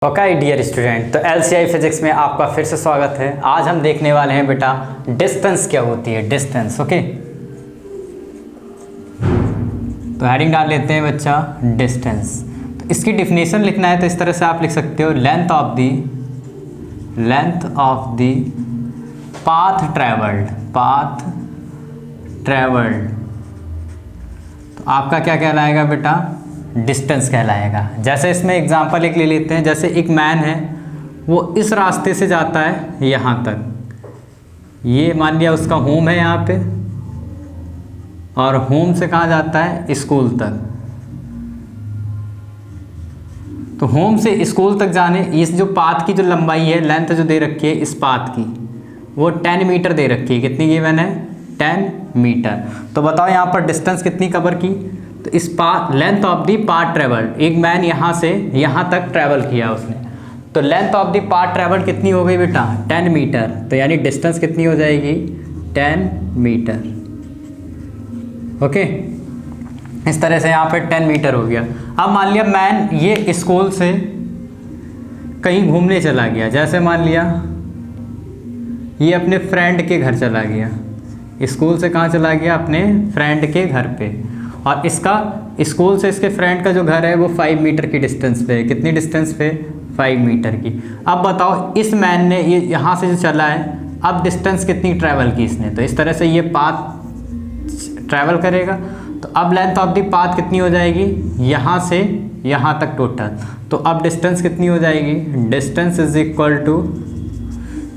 Okay dear student, तो एलसीआई physics में आपका फिर से स्वागत है। आज हम देखने वाले हैं बेटा डिस्टेंस क्या होती है, डिस्टेंस। ओके, तो हेडिंग डाल लेते हैं बच्चा डिस्टेंस। तो इसकी डिफिनेशन लिखना है तो इस तरह से आप लिख सकते हो, length of the path travelled. तो आपका क्या कहलाएगा बेटा, डिस्टेंस कहलाएगा। जैसे इसमें एग्जांपल एक ले लेते हैं, जैसे एक मैन है वो इस रास्ते से जाता है यहाँ तक, ये मान लिया उसका होम है यहाँ पे, और होम से कहाँ जाता है, स्कूल तक। तो होम से स्कूल तक जाने इस जो पाथ की जो लंबाई है, लेंथ जो दे रखी है इस पाथ की, वो 10 मीटर दे रखी है। कितनी गिवन है, 10 मीटर। तो बताओ यहाँ पर डिस्टेंस कितनी कवर की, तो इस length of the path travelled, एक मैन यहाँ से यहाँ तक ट्रैवल किया उसने, तो length of the path travelled कितनी हो गई बेटा, 10 मीटर। तो यानी डिस्टेंस कितनी हो जाएगी, 10 मीटर। ओके, इस तरह से यहाँ पे 10 मीटर हो गया। अब मान लिया मैन ये स्कूल से कहीं घूमने चला गया, जैसे मान लिया ये अपने फ्रेंड के घर चला गया, स्कूल से कहाँ चला गया, अपने फ्रेंड के घर पे, और इसका स्कूल से इसके फ्रेंड का जो घर है वो 5 मीटर की डिस्टेंस पे है। कितनी डिस्टेंस पे, 5 मीटर की। अब बताओ इस मैन ने ये यहाँ से जो चला है, अब डिस्टेंस कितनी ट्रैवल की इसने, तो इस तरह से ये पाथ ट्रैवल करेगा। तो अब लेंथ ऑफ द पाथ कितनी हो जाएगी, यहाँ से यहाँ तक टोटल। तो अब डिस्टेंस कितनी हो जाएगी, डिस्टेंस इज इक्वल टू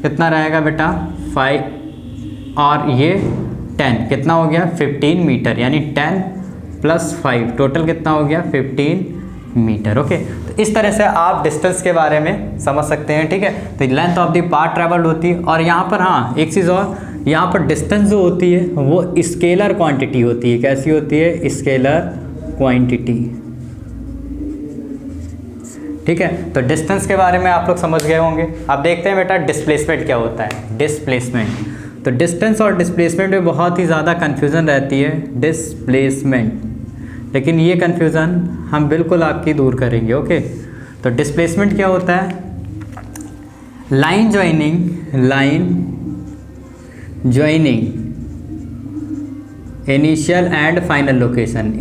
कितना रहेगा बेटा, 5 और ये 10, कितना हो गया, 15 मीटर। यानी 10 + 5 टोटल कितना हो गया, 15 मीटर। ओके, तो इस तरह से आप डिस्टेंस के बारे में समझ सकते हैं। ठीक है, तो length of the path travelled होती है। और यहाँ पर हाँ एक चीज़ और, यहाँ पर डिस्टेंस जो होती है वो स्केलर क्वांटिटी होती है। कैसी होती है, स्केलर क्वांटिटी। ठीक है, तो डिस्टेंस के बारे में आप लोग समझ गए होंगे। अब देखते हैं बेटा डिस्प्लेसमेंट क्या होता है। डिस्प्लेसमेंट, तो डिस्टेंस और डिस्प्लेसमेंट में बहुत ही ज़्यादा कन्फ्यूज़न रहती है, डिस्प्लेसमेंट। लेकिन ये कन्फ्यूज़न हम बिल्कुल आपकी दूर करेंगे। ओके, तो डिस्प्लेसमेंट क्या होता है, line joining initial and final location.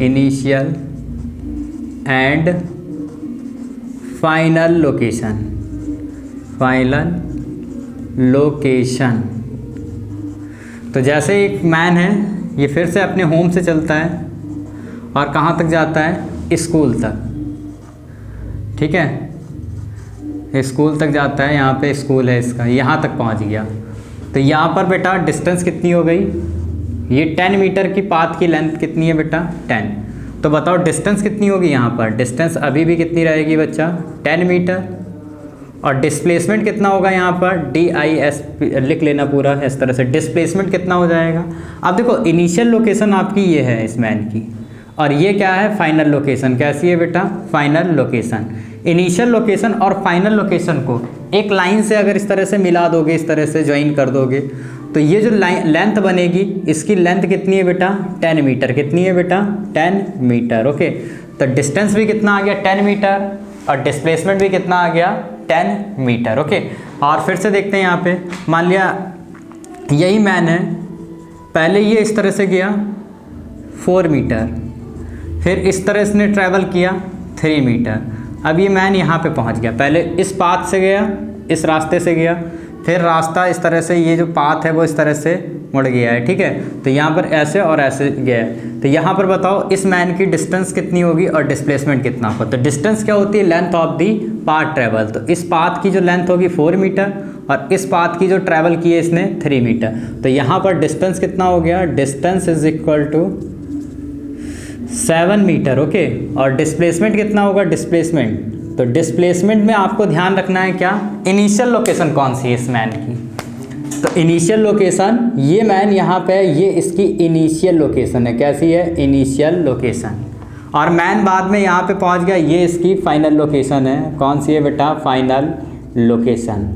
तो जैसे एक मैन है, ये फिर से अपने होम से चलता है और कहाँ तक जाता है, स्कूल तक। ठीक है, स्कूल तक जाता है, यहाँ पे स्कूल है इसका, यहाँ तक पहुँच गया। तो यहाँ पर बेटा डिस्टेंस कितनी हो गई, ये 10 मीटर की पाथ की लेंथ कितनी है बेटा, 10। तो बताओ डिस्टेंस कितनी होगी यहाँ पर, डिस्टेंस अभी भी कितनी रहेगी बच्चा, 10 मीटर। और डिस्प्लेसमेंट कितना होगा यहाँ पर, DIS लिख लेना पूरा इस तरह से। डिस्प्लेसमेंट कितना हो जाएगा, अब देखो इनिशियल लोकेशन आपकी ये है इस मैन की, और ये क्या है, फाइनल लोकेशन। कैसी है बेटा, फाइनल लोकेशन। इनिशियल लोकेशन और फाइनल लोकेशन को एक लाइन से अगर इस तरह से मिला दोगे, इस तरह से ज्वाइन कर दोगे, तो ये जो लेंथ बनेगी, इसकी लेंथ कितनी है बेटा, 10 मीटर। कितनी है बेटा, 10 मीटर। ओके, तो डिस्टेंस भी कितना आ गया, 10 मीटर, और डिस्प्लेसमेंट भी कितना आ गया, 10 मीटर। ओके, और फिर से देखते हैं यहाँ पे, मान लिया यही मैन है, पहले ये इस तरह से गया 4 मीटर, फिर इस तरह इसने ट्रैवल किया 3 मीटर। अब ये मैन यहाँ पे पहुँच गया, पहले इस पाथ से गया, इस रास्ते से गया, फिर रास्ता इस तरह से, ये जो पाथ है वो इस तरह से मुड़ गया है। ठीक है, तो यहाँ पर ऐसे और ऐसे गया है। तो यहाँ पर बताओ इस मैन की डिस्टेंस कितनी होगी और डिस्प्लेसमेंट कितना होगा। तो डिस्टेंस क्या होती है, length of the path travel. तो इस पाथ की जो लेंथ होगी 4 मीटर, और इस पाथ की जो ट्रैवल की है इसने 3 मीटर। तो यहाँ पर डिस्टेंस कितना हो गया, distance is equal to 7 metre. Okay, और डिस्प्लेसमेंट कितना होगा, डिस्प्लेसमेंट, तो डिस्प्लेसमेंट में आपको ध्यान रखना है क्या, इनिशियल लोकेशन कौन सी है इस मैन की। तो इनिशियल लोकेशन, ये मैन यहाँ पे, ये इसकी इनिशियल लोकेशन है। कैसी है, इनिशियल लोकेशन। और मैन बाद में यहाँ पे पहुँच गया, ये इसकी फाइनल लोकेशन है। कौन सी है बेटा, फाइनल लोकेशन।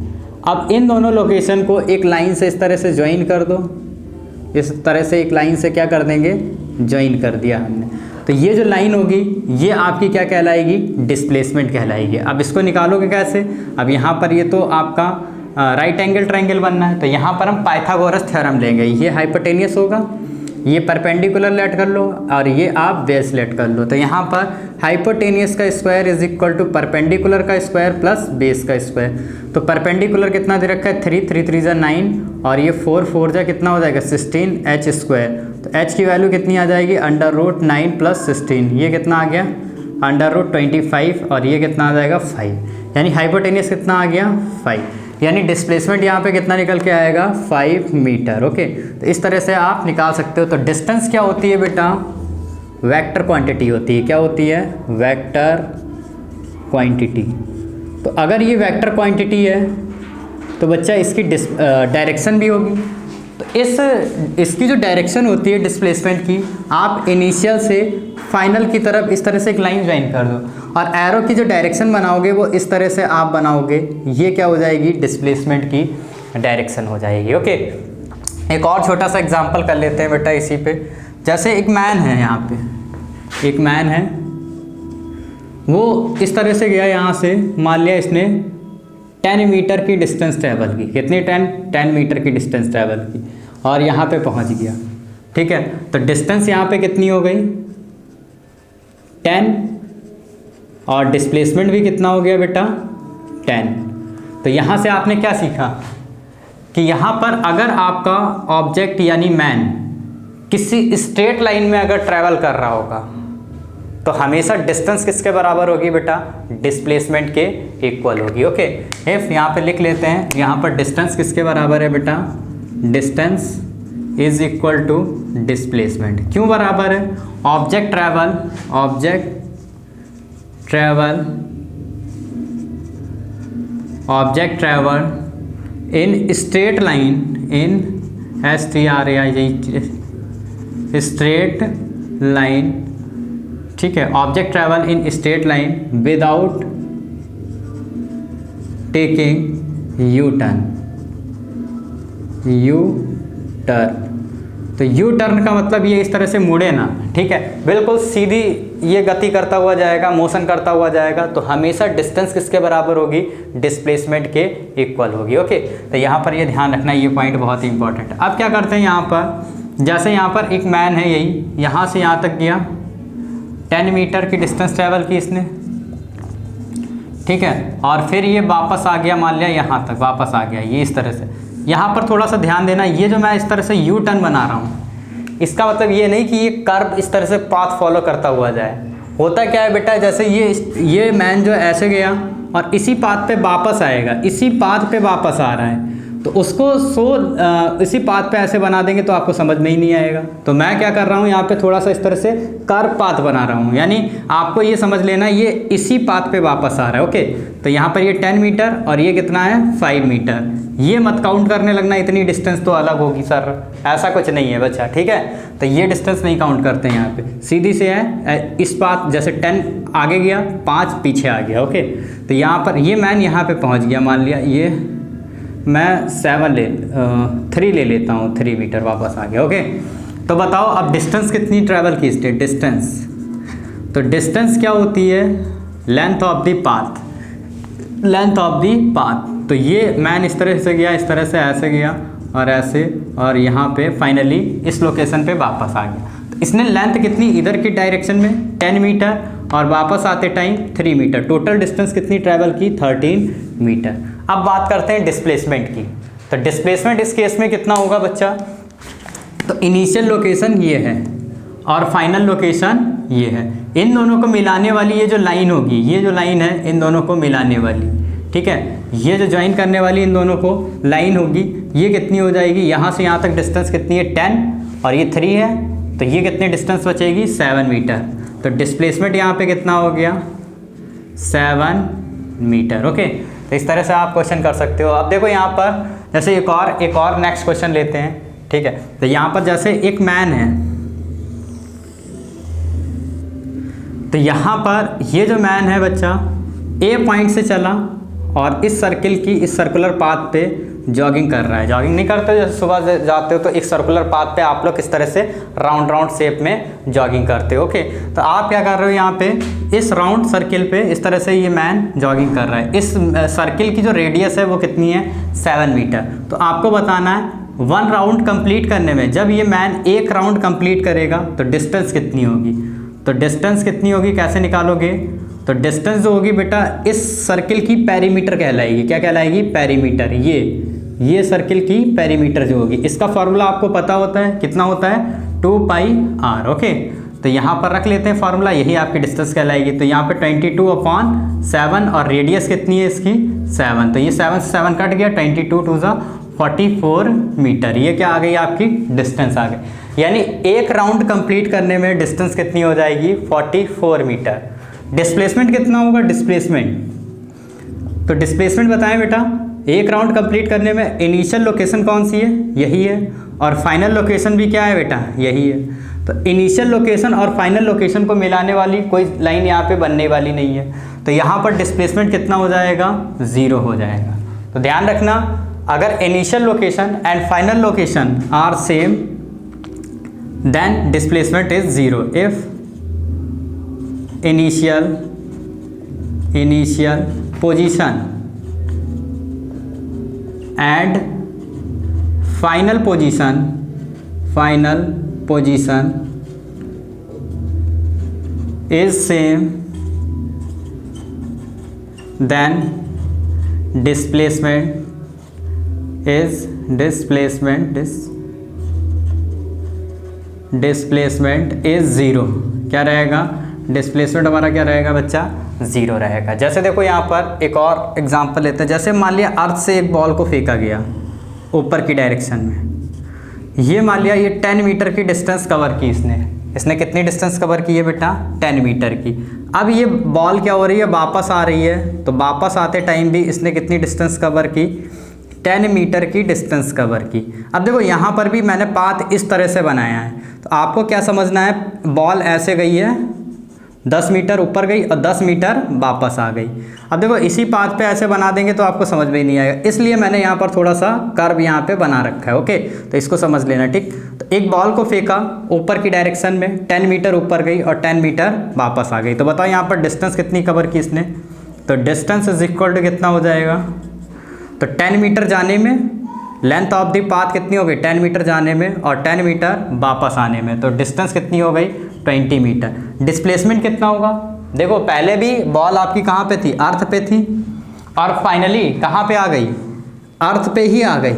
अब इन दोनों लोकेशन को एक लाइन से इस तरह से ज्वाइन कर दो, इस तरह से एक लाइन से क्या कर देंगे, ज्वाइन कर दिया हमने। तो ये जो लाइन होगी ये आपकी क्या कहलाएगी, डिस्प्लेसमेंट कहलाएगी। अब इसको निकालोगे कैसे, अब यहाँ पर ये तो आपका राइट एंगल ट्रायंगल बनना है, तो यहाँ पर हम पाइथागोरस थ्योरम लेंगे। ये हाइपोटेनियस होगा, ये परपेंडिकुलर लेट कर लो और ये आप बेस लेट कर लो। तो यहाँ पर हाइपोटेनियस का square is equal to perpendicular का स्क्वायर प्लस बेस का स्क्वायर। तो परपेंडिकुलर कितना दे रखा है 3, 3 3 9 और ये 4 4 जा कितना हो जाएगा 16 h स्क्वायर। तो h की वैल्यू कितनी आ जाएगी √9 + 16, ये कितना आ गया √25 और ये कितना आ जाएगा 5, यानी हाइपोटेनियस कितना आ गया 5, यानी डिस्प्लेसमेंट यहाँ पे कितना निकल के आएगा 5 मीटर। ओके, तो इस तरह से आप निकाल सकते हो। तो डिस्टेंस क्या होती है बेटा, वेक्टर क्वांटिटी होती है। क्या होती है, वेक्टर क्वांटिटी। तो अगर ये वेक्टर क्वांटिटी है तो बच्चा इसकी डायरेक्शन भी होगी। तो इसकी जो डायरेक्शन होती है डिस्प्लेसमेंट की, आप इनिशियल से फाइनल की तरफ इस तरह से एक लाइन ज्वाइन कर दो और एरो की जो डायरेक्शन बनाओगे वो इस तरह से आप बनाओगे, ये क्या हो जाएगी डिस्प्लेसमेंट की डायरेक्शन हो जाएगी। ओके, एक और छोटा सा एग्जांपल कर लेते हैं बेटा इसी पे। जैसे एक मैन है, यहाँ पे एक मैन है, वो इस तरह से गया यहाँ से, मान लिया इसने 10 मीटर की डिस्टेंस ट्रैवल की। कितनी 10 मीटर की डिस्टेंस ट्रैवल की और यहाँ पे पहुँच गया। ठीक है, तो डिस्टेंस यहाँ पे कितनी हो गई 10 और डिस्प्लेसमेंट भी कितना हो गया बेटा 10। तो यहाँ से आपने क्या सीखा कि यहाँ पर अगर आपका ऑब्जेक्ट यानी मैन किसी स्ट्रेट लाइन में अगर ट्रैवल कर रहा होगा तो हमेशा डिस्टेंस किसके बराबर होगी बेटा, डिस्प्लेसमेंट के इक्वल होगी। ओके, इफ यहाँ पे लिख लेते हैं, यहाँ पर डिस्टेंस किसके बराबर है बेटा, distance is equal to displacement. क्यों बराबर है, object travel in straight line, in straight line. ठीक है, object travel in straight line without taking U turn. तो यू टर्न का मतलब ये इस तरह से मुड़े ना। ठीक है, बिल्कुल सीधी ये गति करता हुआ जाएगा, मोशन करता हुआ जाएगा। तो हमेशा डिस्टेंस किसके बराबर होगी, डिस्प्लेसमेंट के इक्वल होगी। ओके, तो यहाँ पर ये ध्यान रखना, ये पॉइंट बहुत ही इंपॉर्टेंट है। अब क्या करते हैं, यहाँ पर जैसे यहाँ पर एक मैन है, यही यहाँ से यहाँ तक गया, 10 मीटर की डिस्टेंस ट्रैवल की इसने। ठीक है, और फिर ये वापस आ गया, मान लिया यहाँ तक वापस आ गया, ये इस तरह से। यहाँ पर थोड़ा सा ध्यान देना, ये जो मैं इस तरह से यू टर्न बना रहा हूँ, इसका मतलब ये नहीं कि ये कर्व इस तरह से पाथ फॉलो करता हुआ जाए। होता क्या है बेटा, जैसे ये मैन जो ऐसे गया और इसी पाथ पे वापस आएगा, इसी पाथ पे वापस आ रहा है, तो उसको इसी पाथ पे ऐसे बना देंगे तो आपको समझ में ही नहीं आएगा। तो मैं क्या कर रहा हूँ, यहाँ पे थोड़ा सा इस तरह से कर्व पाथ बना रहा हूँ, यानी आपको ये समझ लेना ये इसी पाथ पे वापस आ रहा है। ओके, तो यहाँ पर ये 10 मीटर और ये कितना है 5 मीटर। ये मत काउंट करने लगना, इतनी डिस्टेंस तो अलग होगी सर, ऐसा कुछ नहीं है बच्चा। ठीक है, तो ये डिस्टेंस नहीं काउंट करते हैं यहाँ पे, सीधी से है इस पाथ, जैसे 10 आगे गया 5 पीछे आ गया। ओके, तो यहाँ पर ये मैन यहाँ पे पहुँच गया, मान लिया ये मैं 3 ले लेता हूँ, 3 मीटर वापस आ गया। ओके, तो बताओ अब डिस्टेंस कितनी ट्रैवल की इसने, डिस्टेंस। तो डिस्टेंस क्या होती है, लेंथ ऑफ द पाथ। तो ये मैन इस तरह से गया, इस तरह से ऐसे गया और ऐसे, और यहाँ पे फाइनली इस लोकेशन पे वापस आ गया। तो इसने लेंथ कितनी इधर की डायरेक्शन में 10 मीटर और वापस आते टाइम 3 मीटर, टोटल डिस्टेंस कितनी ट्रैवल की 13 मीटर। अब बात करते हैं डिस्प्लेसमेंट की। तो डिस्प्लेसमेंट इस केस में कितना होगा बच्चा, तो इनिशियल लोकेशन ये है और फाइनल लोकेशन ये है। इन दोनों को मिलाने वाली ये जो लाइन होगी, ये जो लाइन है इन दोनों को मिलाने वाली, ठीक है, ये जो ज्वाइन करने वाली इन दोनों को लाइन होगी, ये कितनी हो जाएगी, यहाँ से यहाँ तक डिस्टेंस कितनी है 10 और ये 3 है, तो ये कितनी डिस्टेंस बचेगी 7 मीटर। तो डिस्प्लेसमेंट यहाँ पे कितना हो गया 7 मीटर। ओके, तो इस तरह से आप क्वेश्चन कर सकते हो। अब देखो यहाँ पर जैसे एक और नेक्स्ट क्वेश्चन लेते हैं। ठीक है, तो यहाँ पर जैसे एक मैन है, तो यहाँ पर ये जो मैन है बच्चा ए पॉइंट से चला और इस सर्कल की इस सर्कुलर पाथ पे जॉगिंग कर रहा है। जॉगिंग नहीं करते हो, जैसे सुबह जाते हो तो एक सर्कुलर पाथ पे आप लोग इस तरह से राउंड शेप में जॉगिंग करते हो। ओके, तो आप क्या कर रहे हो यहाँ पे, इस राउंड सर्किल पे इस तरह से ये मैन जॉगिंग कर रहा है। इस सर्किल की जो रेडियस है वो कितनी है, 7 मीटर। तो आपको बताना है 1 राउंड कंप्लीट करने में, जब ये मैन 1 राउंड कंप्लीट करेगा तो डिस्टेंस कितनी होगी। तो डिस्टेंस कितनी होगी कैसे निकालोगे, तो डिस्टेंस जो होगी बेटा इस सर्किल की पेरीमीटर कहलाएगी। क्या कहलाएगी, पेरीमीटर। ये सर्किल की पेरीमीटर जो होगी, इसका फॉर्मूला आपको पता होता है, कितना होता है, 2πr। ओके, तो यहाँ पर रख लेते हैं फार्मूला, यही आपकी डिस्टेंस कहलाएगी। तो यहाँ पे 22/7 और रेडियस कितनी है इसकी, 7। तो ये 7 से 7 कट गया, 22 2 44 मीटर। ये क्या आ गई, आपकी डिस्टेंस आ गई। यानी 1 राउंड कंप्लीट करने में डिस्टेंस कितनी हो जाएगी, 44 मीटर। डिस्प्लेसमेंट कितना होगा, डिस्प्लेसमेंट, तो डिस्प्लेसमेंट बताएं बेटा। 1 राउंड कंप्लीट करने में इनिशियल लोकेशन कौन सी है, यही है, और फाइनल लोकेशन भी क्या है बेटा, यही है। तो इनिशियल लोकेशन और फाइनल लोकेशन को मिलाने वाली कोई लाइन यहाँ पे बनने वाली नहीं है। तो यहाँ पर डिस्प्लेसमेंट कितना हो जाएगा, 0 हो जाएगा। तो ध्यान रखना, अगर initial location and final location are same then displacement is 0। If initial position and final position is same, then displacement is 0। क्या रहेगा, डिस्प्लेसमेंट हमारा क्या रहेगा बच्चा, 0 रहेगा। जैसे देखो यहाँ पर एक और एग्जांपल लेते हैं। जैसे मान लिया अर्थ से एक बॉल को फेंका गया ऊपर की डायरेक्शन में, ये मान लिया ये 10 मीटर की डिस्टेंस कवर की इसने कितनी डिस्टेंस कवर की है बेटा, 10 मीटर की। अब ये बॉल क्या हो रही है, वापस आ रही है, तो वापस आते टाइम भी इसने कितनी डिस्टेंस कवर की, 10 मीटर की डिस्टेंस कवर की। अब देखो यहाँ पर भी मैंने पाथ इस तरह से बनाया है, तो आपको क्या समझना है, बॉल ऐसे गई है, 10 मीटर ऊपर गई और 10 मीटर वापस आ गई। अब देखो इसी पाथ पे ऐसे बना देंगे तो आपको समझ में ही नहीं आएगा, इसलिए मैंने यहाँ पर थोड़ा सा कर्व यहाँ पे बना रखा है। ओके, तो इसको समझ लेना, ठीक। तो एक बॉल को फेंका ऊपर की डायरेक्शन में, 10 मीटर ऊपर गई और 10 मीटर वापस आ गई। तो बताओ यहाँ पर डिस्टेंस कितनी कवर की इसने, तो डिस्टेंस इज इक्वल टू कितना हो जाएगा, तो 10 मीटर जाने में लेंथ ऑफ द पाथ कितनी हो गई, 10 मीटर जाने में और 10 मीटर वापस आने में, तो डिस्टेंस कितनी हो गई, 20 मीटर। डिस्प्लेसमेंट कितना होगा, देखो पहले भी बॉल आपकी कहाँ पे थी, अर्थ पे थी, और फाइनली कहाँ पे आ गई, अर्थ पे ही आ गई।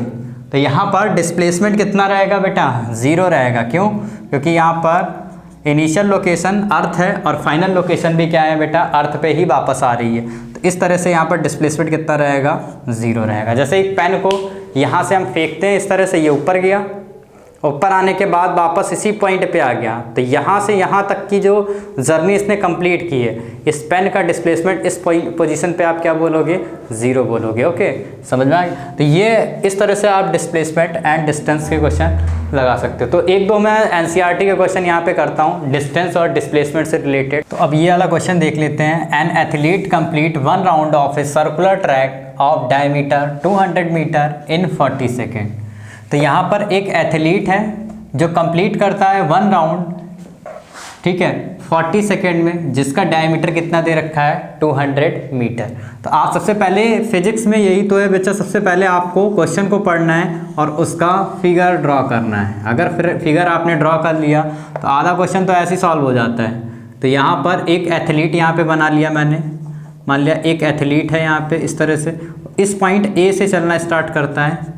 तो यहाँ पर डिस्प्लेसमेंट कितना रहेगा बेटा, 0 रहेगा। क्यों, क्योंकि यहाँ पर इनिशियल लोकेशन अर्थ है और फाइनल लोकेशन भी क्या है बेटा, अर्थ पे ही वापस आ रही है। तो इस तरह से यहाँ पर डिस्प्लेसमेंट कितना रहेगा, 0 रहेगा। जैसे एक पेन को यहाँ से हम फेंकते हैं, इस तरह से ये ऊपर गया, ऊपर आने के बाद वापस इसी पॉइंट पे आ गया, तो यहाँ से यहाँ तक की जो जर्नी इसने कंप्लीट की है, इस पेन का डिस्प्लेसमेंट इस पोजीशन पे आप क्या बोलोगे, 0 बोलोगे। ओके, समझ में आ गया। तो ये इस तरह से आप डिस्प्लेसमेंट एंड डिस्टेंस के क्वेश्चन लगा सकते हो। तो 1-2 मैं एनसीईआरटी के क्वेश्चन यहाँ पे करता हूँ डिस्टेंस और डिस्प्लेसमेंट से रिलेटेड। तो अब ये वाला क्वेश्चन देख लेते हैं। An athlete complete 1 round of a circular track of diameter 200 metre in 40 second. तो यहाँ पर एक एथलीट है जो कंप्लीट करता है 1 राउंड, ठीक है, 40 सेकेंड में, जिसका डायमीटर कितना दे रखा है, 200 मीटर। तो आप सबसे पहले फिजिक्स में यही तो है बच्चा, सबसे पहले आपको क्वेश्चन को पढ़ना है और उसका फिगर ड्रॉ करना है। अगर फिर फिगर आपने ड्रॉ कर लिया तो आधा क्वेश्चन तो ऐसे ही सॉल्व हो जाता है। तो यहाँ पर एक एथलीट यहाँ पे बना लिया मैंने, मान लिया एक एथलीट है यहाँ पे, इस तरह से इस पॉइंट ए से चलना स्टार्ट करता है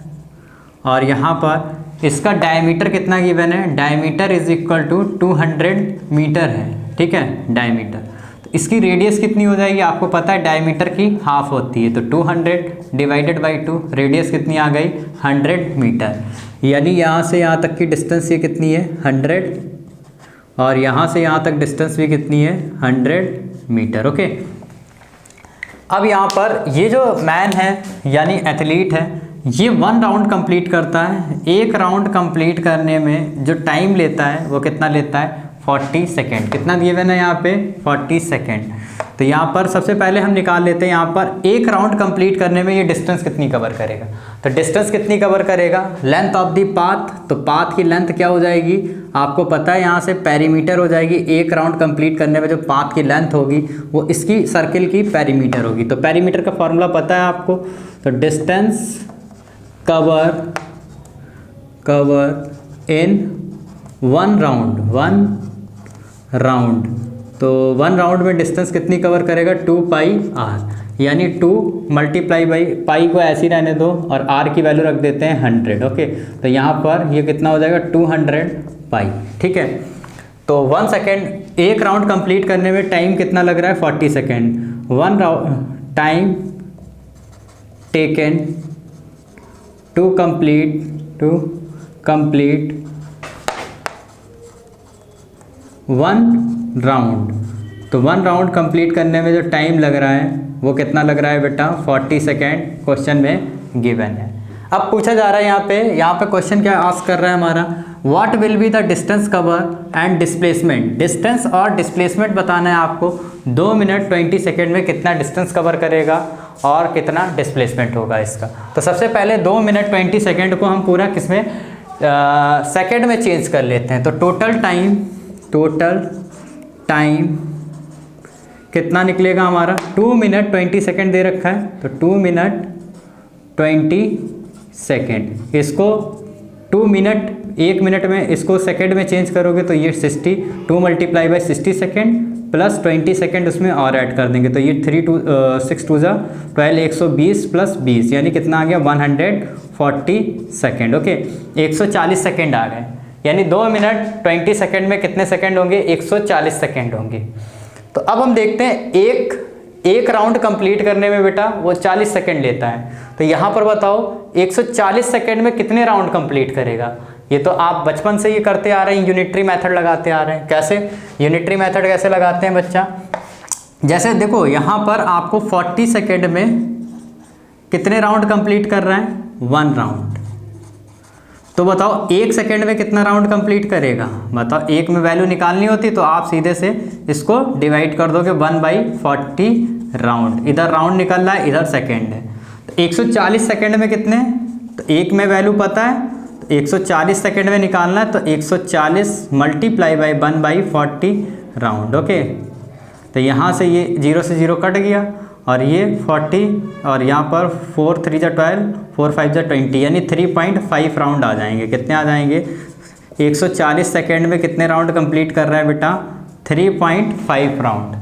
और यहाँ पर इसका डायमीटर कितना गिवन है, diameter is equal to 200 metre है, ठीक है, डायमीटर। तो इसकी रेडियस कितनी हो जाएगी, आपको पता है डायमीटर की हाफ होती है, तो 200 डिवाइडेड बाई 2, रेडियस कितनी आ गई, 100 मीटर। यानी यहाँ से यहाँ तक की डिस्टेंस ये कितनी है, 100, और यहाँ से यहाँ तक डिस्टेंस भी कितनी है, 100 मीटर। ओके, अब यहाँ पर ये जो मैन है यानी एथलीट है, ये 1 राउंड कंप्लीट करता है। 1 राउंड कंप्लीट करने में जो टाइम लेता है वो कितना लेता है, 40 सेकेंड। कितना दिए हुए ना यहाँ पे, 40 सेकेंड। तो यहाँ पर सबसे पहले हम निकाल लेते हैं, यहाँ पर एक राउंड कंप्लीट करने में ये डिस्टेंस कितनी कवर करेगा। तो डिस्टेंस कितनी कवर करेगा, लेंथ ऑफ दी पाथ, तो पाथ की लेंथ क्या हो जाएगी आपको पता है, यहाँ से पेरीमीटर हो जाएगी। एक राउंड कंप्लीट करने में जो पाथ की लेंथ होगी वो इसकी सर्किल की पेरीमीटर होगी। तो पेरीमीटर का फॉर्मूला पता है आपको, तो distance cover in one round, तो वन राउंड में डिस्टेंस कितनी कवर करेगा, 2πr, यानी 2 मल्टीप्लाई बाई पाई को ऐसे ही रहने दो और r की वैल्यू रख देते हैं 100। ओके, तो यहाँ पर ये कितना हो जाएगा 200 पाई। ठीक है, तो 1 सेकेंड, एक राउंड कंप्लीट करने में टाइम कितना लग रहा है 40 second. One round time taken to complete one round. तो वन राउंड कंप्लीट करने में जो टाइम लग रहा है वो कितना लग रहा है बेटा 40 सेकेंड, क्वेश्चन में गिवन है। अब पूछा जा रहा है यहाँ पे क्वेश्चन क्या आस्क कर रहा है हमारा, what will be the distance cover and displacement. Distance और डिस्प्लेसमेंट बताना है आपको। 2 मिनट 20 सेकेंड में कितना डिस्टेंस कवर करेगा और कितना डिस्प्लेसमेंट होगा इसका। तो सबसे पहले 2 मिनट 20 सेकेंड को हम पूरा किसमें सेकेंड में चेंज कर लेते हैं। तो टोटल टाइम कितना निकलेगा हमारा, 2 मिनट 20 सेकेंड दे रखा है, तो 2 मिनट 20 सेकेंड। इसको 2 मिनट 1 मिनट में इसको सेकेंड में चेंज करोगे तो ये 60, 2 multiply by 60 second plus 20 second उसमें और ऐड कर देंगे, तो ये 6 2 12, 120 प्लस 20 यानी कितना आ गया 140 सेकेंड। ओके, 140 सेकेंड आ गए, यानी 2 मिनट 20 सेकेंड में कितने सेकेंड होंगे, 140 सेकेंड होंगे। तो अब हम देखते हैं एक राउंड कंप्लीट करने में बेटा वो 40 सेकेंड लेता है। तो यहाँ पर बताओ 140 सेकेंड में कितने राउंड कंप्लीट करेगा। ये तो आप बचपन से ये करते आ रहे हैं, यूनिटरी मेथड लगाते आ रहे हैं। कैसे यूनिटरी मेथड कैसे लगाते हैं बच्चा, जैसे देखो यहाँ पर आपको 40 सेकेंड में कितने राउंड कंप्लीट कर रहा है, 1 राउंड। तो बताओ 1 सेकेंड में कितना राउंड कंप्लीट करेगा, बताओ। 1 में वैल्यू निकालनी होती तो आप सीधे से इसको डिवाइड कर दोगे 1/40 राउंड। इधर राउंड निकल रहा है, इधर सेकेंड है। तो 140 सेकेंड में कितने, तो 1 में वैल्यू पता है, तो 140 सेकेंड में निकालना है, तो 140 मल्टीप्लाई बाई 1/40 राउंड। ओके, तो यहाँ से ये 0 से 0 कट गया और ये 40 और यहाँ पर 4 3 जा 12, 4 5 जा 20, यानी 3.5 राउंड आ जाएंगे। कितने आ जाएंगे, 140 सेकेंड में कितने राउंड कंप्लीट कर रहा है बेटा, 3.5 राउंड।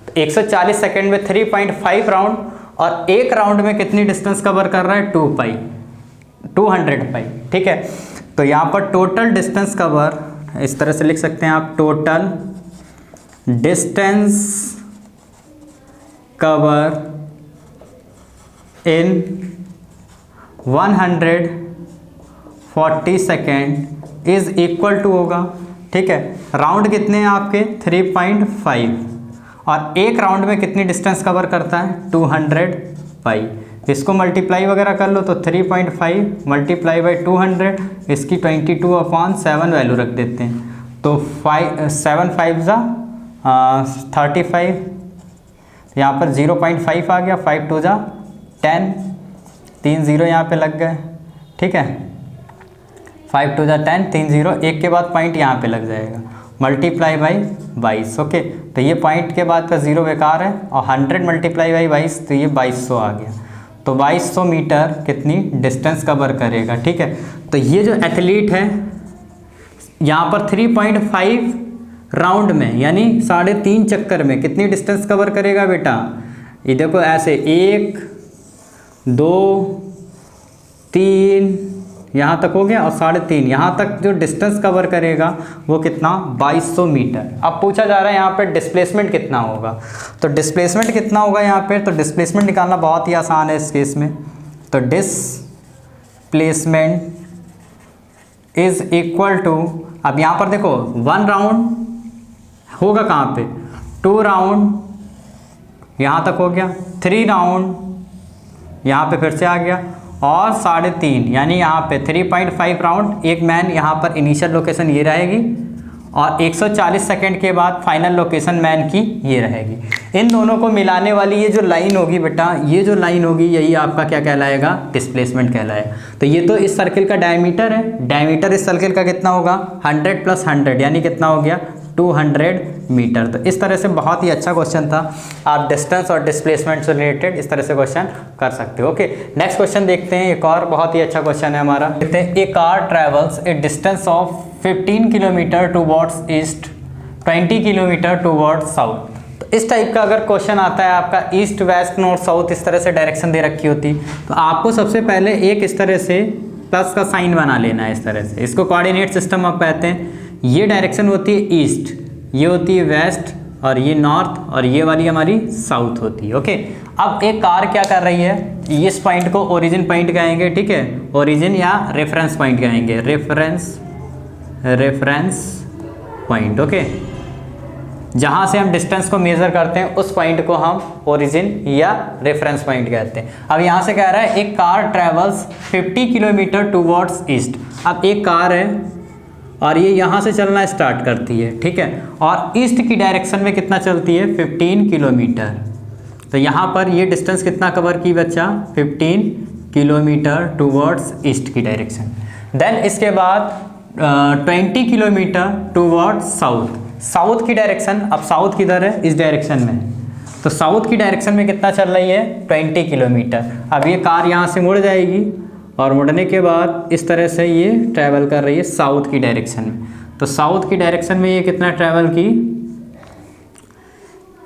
तो 140 सेकेंड में 3.5 राउंड और एक राउंड में कितनी डिस्टेंस कवर कर रहा है, 200 पाई। ठीक है, तो यहाँ पर टोटल डिस्टेंस कवर इस तरह से लिख सकते हैं आप, total distance cover in 140 second is equal to होगा। ठीक है, राउंड कितने हैं आपके 3.5 और एक राउंड में कितनी डिस्टेंस कवर करता है, 200 पाई। इसको मल्टीप्लाई वगैरह कर लो तो 3.5 मल्टीप्लाई बाई 200, इसकी 22/7 वैल्यू रख देते हैं। तो 7 5 जा 35, यहाँ पर 0.5 आ गया, 5 2 जा 10, 3 0 यहाँ पे लग गए। ठीक है, 5 2 जा 10, 3 0, एक के बाद पॉइंट यहाँ पे लग जाएगा, मल्टीप्लाई बाई 22। ओके, तो ये पॉइंट के बाद का 0 बेकार है और 100 मल्टीप्लाई बाई 22, तो ये 2200 आ गया। तो 2200 मीटर कितनी डिस्टेंस कवर करेगा। ठीक है, तो ये जो एथलीट है यहाँ पर 3.5 राउंड में यानी 3.5 चक्कर में कितनी डिस्टेंस कवर करेगा बेटा, ये देखो ऐसे 1 2 3 यहाँ तक हो गया और 3.5 यहाँ तक जो डिस्टेंस कवर करेगा वो कितना, 2200 मीटर। अब पूछा जा रहा है यहाँ पे डिस्प्लेसमेंट कितना होगा। तो डिस्प्लेसमेंट कितना होगा यहाँ पे, तो डिस्प्लेसमेंट निकालना बहुत ही आसान है इस केस में। तो डिस्प्लेसमेंट इज इक्वल टू, अब यहाँ पर देखो 1 राउंड होगा कहाँ पे, 2 राउंड यहाँ तक हो गया, 3 राउंड यहाँ पे फिर से आ गया और 3.5 यानी यहाँ पे 3.5 राउंड। एक मैन यहाँ पर इनिशियल लोकेशन ये रहेगी और 140 सेकंड के बाद फाइनल लोकेशन मैन की ये रहेगी। इन दोनों को मिलाने वाली ये जो लाइन होगी बेटा, ये जो लाइन होगी यही आपका क्या कहलाएगा, डिस्प्लेसमेंट कहलाएगा। तो ये तो इस सर्किल का डायमीटर है, डायमीटर इस सर्किल का कितना होगा 100 + 100 यानी कितना हो गया 200 मीटर। तो इस तरह से बहुत ही अच्छा क्वेश्चन था, आप डिस्टेंस और डिस्प्लेसमेंट से रिलेटेड इस तरह से क्वेश्चन कर सकते हो। ओके, नेक्स्ट क्वेश्चन देखते हैं, एक और बहुत ही अच्छा क्वेश्चन है हमारा। देखते हैं, a car travels a distance of 15 kilometre towards east, 20 kilometre towards south. तो इस टाइप का अगर क्वेश्चन आता है आपका ईस्ट वेस्ट नॉर्थ साउथ इस तरह से डायरेक्शन दे रखी होती, तो आपको सबसे पहले एक इस तरह से प्लस का साइन बना लेना है इस तरह से, इसको कोऑर्डिनेट सिस्टम आप कहते हैं। ये डायरेक्शन होती है ईस्ट, ये होती है वेस्ट, और ये नॉर्थ, और ये वाली हमारी साउथ होती है। ओके, अब एक कार क्या कर रही है, इस पॉइंट को ओरिजिन पॉइंट कहेंगे, ठीक है, ओरिजिन या रेफरेंस पॉइंट कहेंगे, रेफरेंस पॉइंट। ओके, जहाँ से हम डिस्टेंस को मेज़र करते हैं उस पॉइंट को हम ओरिजिन या रेफरेंस पॉइंट कहते हैं। अब यहाँ से कह रहा है एक car travels 50 kilometre towards east. अब एक कार है और ये यहाँ से चलना स्टार्ट करती है, ठीक है, और ईस्ट की डायरेक्शन में कितना चलती है 15 किलोमीटर। तो यहाँ पर ये डिस्टेंस कितना कवर की बच्चा 15 किलोमीटर टूवर्ड्स ईस्ट की डायरेक्शन। देन इसके बाद 20 किलोमीटर टूवर्ड्स साउथ, साउथ की डायरेक्शन। अब साउथ किधर है, इस डायरेक्शन में, तो साउथ की डायरेक्शन में कितना चल रही है 20 किलोमीटर। अब ये कार यहाँ से मुड़ जाएगी और मुड़ने के बाद इस तरह से ये ट्रैवल कर रही है साउथ की डायरेक्शन में। तो साउथ की डायरेक्शन में ये कितना ट्रैवल की,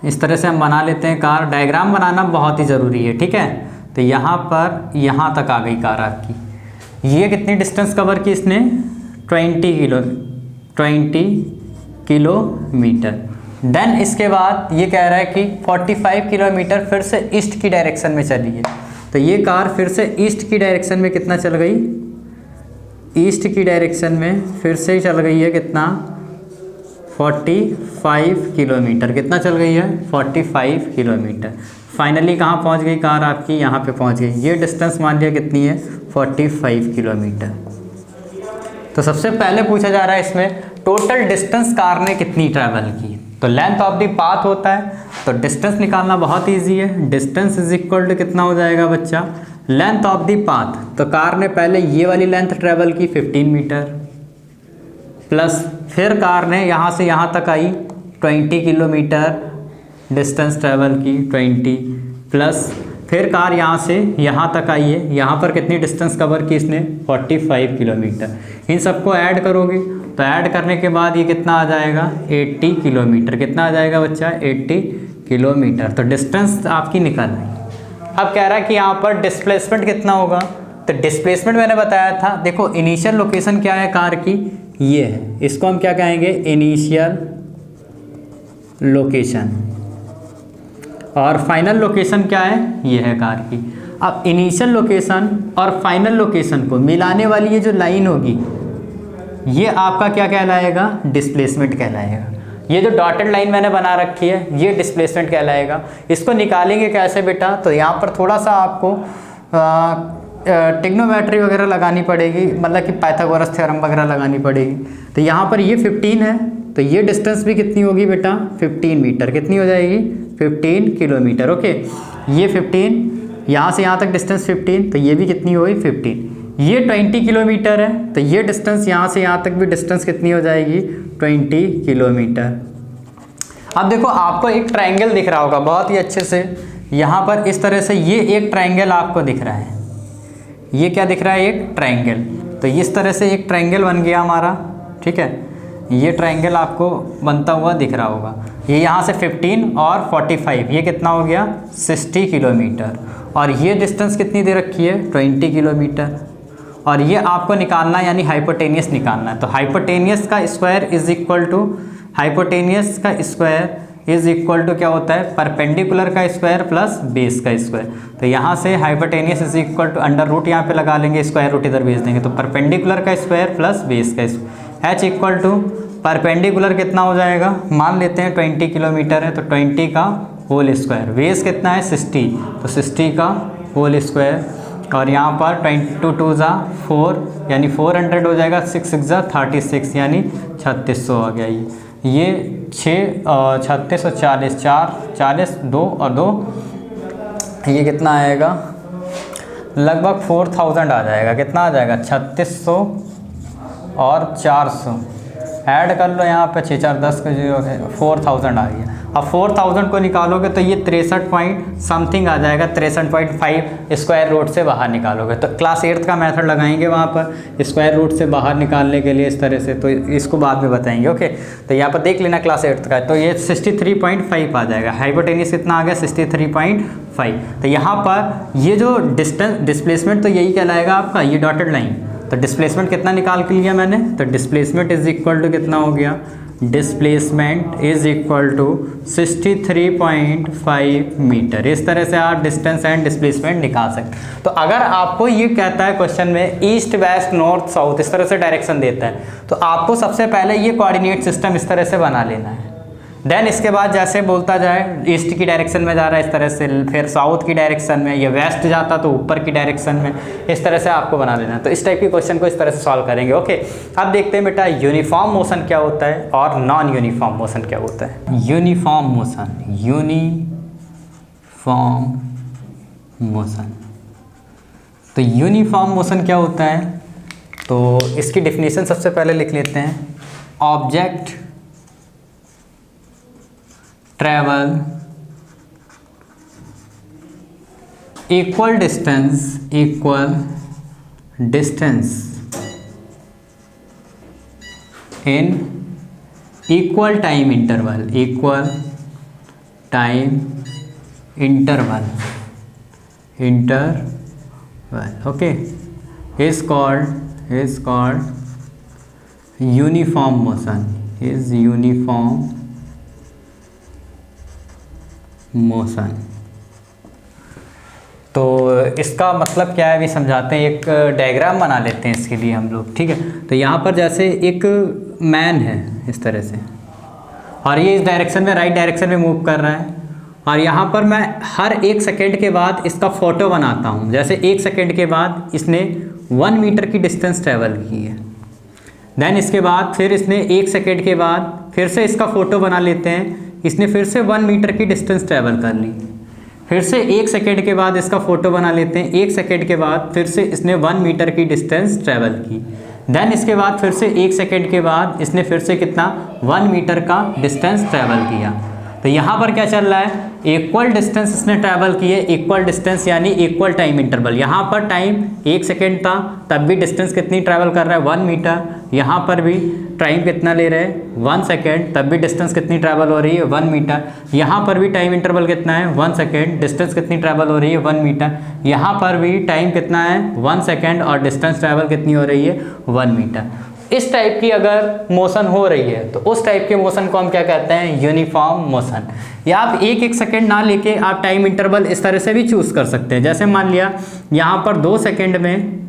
इस तरह से हम बना लेते हैं कार। डायग्राम बनाना बहुत ही ज़रूरी है, ठीक है। तो यहाँ पर यहाँ तक आ गई कार आपकी। ये कितनी डिस्टेंस कवर की इसने 20 किलोमीटर। देन इसके बाद ये कह रहा है कि 45 किलोमीटर फिर से ईस्ट की डायरेक्शन में चली है। तो ये कार फिर से ईस्ट की डायरेक्शन में कितना चल गई, ईस्ट की डायरेक्शन में फिर से चल गई है कितना 45 किलोमीटर। कितना चल गई है 45 किलोमीटर। फाइनली कहाँ पहुँच गई कार आपकी, यहाँ पे पहुँच गई। ये डिस्टेंस मान लिया कितनी है 45 किलोमीटर। तो सबसे पहले पूछा जा रहा है इसमें टोटल डिस्टेंस कार ने कितनी ट्रैवल की। तो लेंथ ऑफ द पाथ होता है, तो डिस्टेंस निकालना बहुत इजी है। डिस्टेंस इज इक्वल टू कितना हो जाएगा बच्चा, लेंथ ऑफ द पाथ। तो कार ने पहले ये वाली लेंथ ट्रैवल की 15 मीटर, प्लस फिर कार ने यहाँ से यहाँ तक आई 20 किलोमीटर डिस्टेंस ट्रैवल की 20, प्लस फिर कार यहाँ से यहाँ तक आई है, यहाँ पर कितनी डिस्टेंस कवर की इसने 45 किलोमीटर। इन सबको ऐड करोगे तो ऐड करने के बाद ये कितना आ जाएगा 80 किलोमीटर। कितना आ जाएगा बच्चा 80 किलोमीटर। तो डिस्टेंस आपकी निकल आई। अब कह रहा है कि यहाँ पर डिस्प्लेसमेंट कितना होगा। तो डिस्प्लेसमेंट मैंने बताया था, देखो इनिशियल लोकेशन क्या है कार की, ये है, इसको हम क्या कहेंगे इनिशियल लोकेशन, और फाइनल लोकेशन क्या है, ये है कार की। अब इनिशियल लोकेशन और फाइनल लोकेशन को मिलाने वाली ये जो लाइन होगी ये आपका क्या कहलाएगा, डिस्प्लेसमेंट कहलाएगा। ये जो डॉटेड लाइन मैंने बना रखी है ये डिस्प्लेसमेंट कहलाएगा। इसको निकालेंगे कैसे बेटा, तो यहाँ पर थोड़ा सा आपको ट्रिग्नोमेट्री वगैरह लगानी पड़ेगी, मतलब कि पाइथागोरस थ्योरम वगैरह लगानी पड़ेगी। तो यहाँ पर ये 15 है, तो ये डिस्टेंस भी कितनी होगी बेटा 15 मीटर। कितनी हो जाएगी 15 किलोमीटर। ओके, ये 15, यहाँ से यहाँ तक डिस्टेंस 15, तो ये भी कितनी होगी 15। ये 20 किलोमीटर है, तो ये डिस्टेंस यहाँ से यहाँ तक भी डिस्टेंस कितनी हो जाएगी 20 किलोमीटर। अब देखो आपको एक ट्रायंगल दिख रहा होगा बहुत ही अच्छे से, यहाँ पर इस तरह से ये एक ट्रायंगल आपको दिख रहा है। ये क्या दिख रहा है, एक ट्रायंगल। तो इस तरह से एक ट्रायंगल बन गया हमारा, ठीक है। ये ट्रायंगल आपको बनता हुआ दिख रहा होगा। ये यहाँ से 15 और 45, ये कितना हो गया 60 किलोमीटर। और ये डिस्टेंस कितनी दे रखी है 20 किलोमीटर। और ये आपको निकालना है, यानी हाइपोटेनियस निकालना है। तो हाइपोटेनियस का square is equal to, hypotenuse का स्क्वायर इज इक्वल टू क्या होता है, परपेंडिकुलर का स्क्वायर प्लस बेस का स्क्वायर। तो यहाँ से hypotenuse is equal to under root यहाँ पे लगा लेंगे, स्क्वायर रूट इधर भेज देंगे, तो परपेंडिकुलर का स्क्वायर प्लस बेस का square. H equal to perpendicular कितना हो जाएगा, मान लेते हैं 20 किलोमीटर है, तो 20 का होल स्क्वायर। बेस कितना है 60, तो 60 का होल स्क्वायर। और यहाँ पर 22 2 ज़ा 4, यानी 400 हो जाएगा, 6 6 ज़ा 36, यानी 3600 आ गया। ये 6 36 और 40, 4 40 2 और 2, ये कितना आएगा, लगभग 4000 आ जाएगा। कितना आ जाएगा, 3600 और 400 ऐड कर लो यहाँ पे, 6 4 10 का 0 है, 4000 आ गया। अब 4000 को निकालोगे तो ये 63 पॉइंट समथिंग आ जाएगा, 63.5 स्क्वायर रूट से बाहर निकालोगे। तो क्लास 8th का मेथड लगाएंगे वहाँ पर स्क्वायर रूट से बाहर निकालने के लिए इस तरह से, तो इसको बाद में बताएंगे। ओके, तो यहाँ पर देख लेना क्लास 8th का, तो ये 63.5 आ जाएगा। हाइपोटेन्यूज कितना आ गया, 63.5। तो यहाँ पर ये जो डिस्प्लेसमेंट तो यही कहलाएगा आपका, ये डॉटेड लाइन। तो डिस्प्लेसमेंट कितना निकाल के लिया मैंने, तो डिस्प्लेसमेंट इज इक्वल टू कितना हो गया, displacement is equal to 63.5 metre. इस तरह से आप डिस्टेंस एंड डिस्प्लेसमेंट निकाल सकते। तो अगर आपको ये कहता है क्वेश्चन में ईस्ट वेस्ट नॉर्थ साउथ इस तरह से डायरेक्शन देता है, तो आपको सबसे पहले ये कोऑर्डिनेट सिस्टम इस तरह से बना लेना है। देन इसके बाद जैसे बोलता जाए ईस्ट की डायरेक्शन में जा रहा है इस तरह से, फिर साउथ की डायरेक्शन में, या वेस्ट जाता तो ऊपर की डायरेक्शन में, इस तरह से आपको बना लेना है। तो इस टाइप के क्वेश्चन को इस तरह से सॉल्व करेंगे। ओके, अब देखते हैं बेटा यूनिफॉर्म मोशन क्या होता है और नॉन यूनिफॉर्म मोशन क्या होता है। यूनिफॉर्म मोशन, यूनिफॉर्म मोशन, तो यूनिफॉर्म मोशन क्या होता है, तो इसकी डेफिनेशन सबसे पहले लिख लेते हैं। Object travel equal distance in equal time interval okay, is called uniform motion, is uniform motion. तो इसका मतलब क्या है अभी समझाते हैं, एक डायग्राम बना लेते हैं इसके लिए हम लोग, ठीक है। तो यहाँ पर जैसे एक मैन है इस तरह से, और ये इस डायरेक्शन में, राइट डायरेक्शन में मूव कर रहा है, और यहाँ पर मैं हर 1 सेकेंड के बाद इसका फ़ोटो बनाता हूँ। जैसे 1 सेकेंड के बाद इसने 1 मीटर की डिस्टेंस ट्रैवल की है, देन इसके बाद फिर इसने 1 सेकेंड के बाद फिर से इसका फ़ोटो बना लेते हैं, इसने फिर से 1 मीटर की डिस्टेंस ट्रैवल कर ली, फिर से 1 सेकेंड के बाद इसका फ़ोटो बना लेते हैं, 1 सेकेंड के बाद फिर से इसने 1 मीटर की डिस्टेंस ट्रैवल की, देन इसके बाद फिर से 1 सेकेंड के बाद इसने फिर से कितना 1 मीटर का डिस्टेंस ट्रैवल किया। तो यहाँ पर क्या चल रहा है, इक्वल डिस्टेंस इसने ट्रैवल की है, इक्वल डिस्टेंस यानी इक्वल टाइम इंटरवल। यहाँ पर टाइम 1 सेकेंड था, तब भी डिस्टेंस कितनी ट्रैवल कर रहा है, 1 मीटर। यहाँ पर भी टाइम कितना ले रहे हैं, 1 सेकेंड, तब भी डिस्टेंस कितनी ट्रैवल हो रही है, 1 मीटर। यहाँ पर भी टाइम इंटरवल कितना है, 1 सेकेंड, डिस्टेंस कितनी ट्रैवल हो रही है, 1 मीटर। यहाँ पर भी टाइम कितना है, 1 सेकेंड, और डिस्टेंस ट्रैवल कितनी हो रही है, 1 मीटर। इस टाइप की अगर मोशन हो रही है तो उस टाइप के मोशन को हम क्या कहते हैं, यूनिफॉर्म मोशन। या आप 1 सेकेंड ना लेके आप टाइम इंटरवल इस तरह से भी चूज़ कर सकते हैं। जैसे मान लिया यहाँ पर 2 सेकेंड में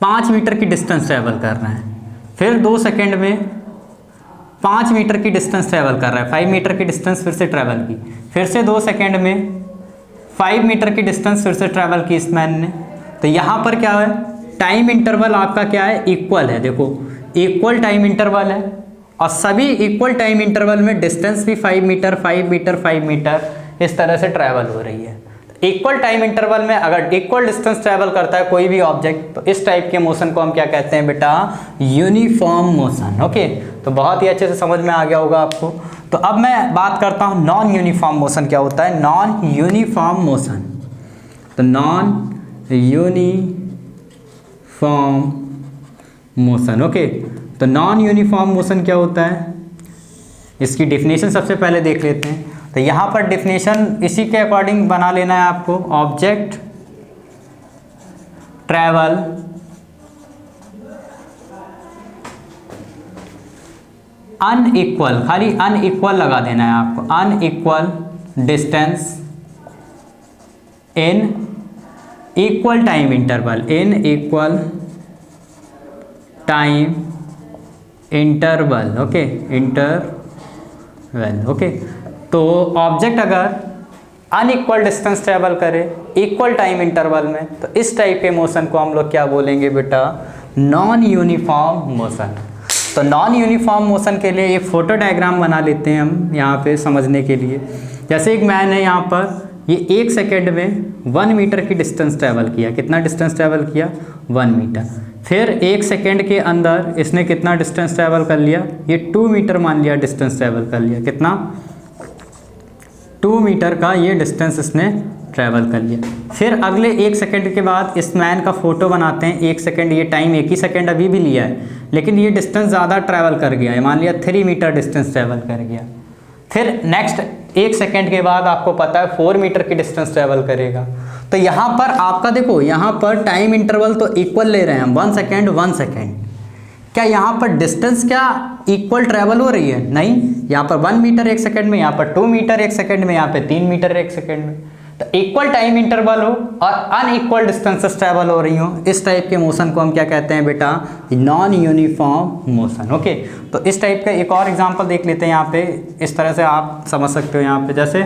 5 मीटर की डिस्टेंस ट्रैवल कर रहा है, फिर 2 सेकेंड में 5 मीटर की डिस्टेंस ट्रैवल कर रहा है, 5 मीटर की डिस्टेंस फिर से ट्रैवल की, फिर से 2 सेकेंड में 5 मीटर की डिस्टेंस फिर से ट्रैवल की इस मैन ने। तो यहाँ पर क्या है, टाइम इंटरवल आपका क्या है, इक्वल है। देखो इक्वल टाइम इंटरवल है, और सभी इक्वल टाइम इंटरवल में डिस्टेंस भी 5 मीटर 5 मीटर 5 मीटर इस तरह से ट्रैवल हो रही है। इक्वल टाइम इंटरवल में अगर इक्वल डिस्टेंस ट्रैवल करता है कोई भी ऑब्जेक्ट, तो इस टाइप के मोशन को हम क्या कहते हैं बेटा, यूनिफॉर्म मोशन। ओके, तो बहुत ही अच्छे से समझ में आ गया होगा आपको। तो अब मैं बात करता हूँ नॉन यूनिफॉर्म मोशन क्या होता है। नॉन यूनिफॉर्म मोशन, तो नॉन यूनिफॉर्म मोशन। ओके, तो नॉन यूनिफॉर्म मोशन क्या होता है, इसकी डेफिनेशन सबसे पहले देख लेते हैं। तो यहाँ पर डेफिनेशन इसी के अकॉर्डिंग बना लेना है आपको। ऑब्जेक्ट ट्रैवल अनइक्वल, खाली अनइक्वल लगा देना है आपको, unequal distance in equal time interval, in equal time interval. Okay, interval. Okay, तो ऑब्जेक्ट अगर अनइक्वल डिस्टेंस ट्रैवल करे इक्वल टाइम इंटरवल में, तो इस टाइप के मोशन को हम लोग क्या बोलेंगे बेटा, नॉन यूनिफॉर्म मोशन। तो नॉन यूनिफॉर्म मोशन के लिए एक फोटो डायग्राम बना लेते हैं हम यहाँ पे समझने के लिए। जैसे एक मैन है यहाँ पर, ये 1 सेकेंड में 1 मीटर की डिस्टेंस ट्रैवल किया। कितना डिस्टेंस ट्रैवल किया? 1 मीटर। फिर 1 सेकेंड के अंदर इसने कितना डिस्टेंस ट्रैवल कर लिया? ये 2 मीटर मान लिया डिस्टेंस ट्रैवल कर लिया। कितना? 2 मीटर का ये डिस्टेंस इसने ट्रैवल कर लिया। फिर अगले 1 सेकेंड के बाद इस मैन का फोटो बनाते हैं। 1 सेकेंड, ये टाइम 1 ही सेकेंड अभी भी लिया है, लेकिन ये डिस्टेंस ज़्यादा ट्रैवल कर गया है, मान लिया 3 मीटर डिस्टेंस ट्रैवल कर गया। फिर नेक्स्ट 1 सेकेंड के बाद आपको पता है 4 मीटर की डिस्टेंस ट्रैवल करेगा। तो यहाँ पर आपका देखो, यहाँ पर टाइम इंटरवल तो इक्वल ले रहे हैं हम, 1 सेकेंड 1 सेकेंड। क्या यहाँ पर डिस्टेंस क्या इक्वल ट्रैवल हो रही है? नहीं, यहाँ पर 1 मीटर 1 सेकेंड में, यहाँ पर 2 मीटर 1 सेकेंड में, यहाँ पे 3 मीटर 1 सेकेंड में। तो इक्वल टाइम इंटरवल हो और अनइक्वल डिस्टेंसेस ट्रैवल हो रही हो, इस टाइप के मोशन को हम क्या कहते हैं बेटा? Non uniform motion. ओके, तो इस टाइप का एक और एग्जांपल देख लेते हैं यहाँ पे। इस तरह से आप समझ सकते हो यहाँ पे, जैसे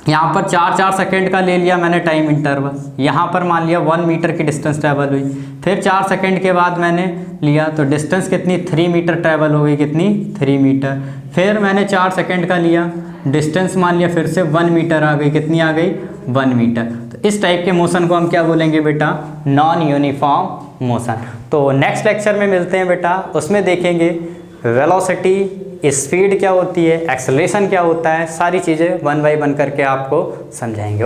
यहाँ पर 4 सेकेंड का ले लिया मैंने टाइम इंटरवल, यहाँ पर मान लिया 1 मीटर की डिस्टेंस ट्रैवल हुई। फिर 4 सेकेंड के बाद मैंने लिया तो डिस्टेंस कितनी? 3 मीटर ट्रैवल हो गई। कितनी? 3 मीटर। फिर मैंने 4 सेकेंड का लिया, डिस्टेंस मान लिया फिर से 1 मीटर आ गई। कितनी आ गई? 1 मीटर। तो इस टाइप के मोशन को हम क्या बोलेंगे बेटा? Non uniform motion. तो नेक्स्ट लेक्चर में मिलते हैं बेटा, उसमें देखेंगे वेलोसिटी, स्पीड क्या होती है, एक्सेलरेशन क्या होता है, सारी चीज़ें 1 बाय 1 करके आपको समझाएंगे।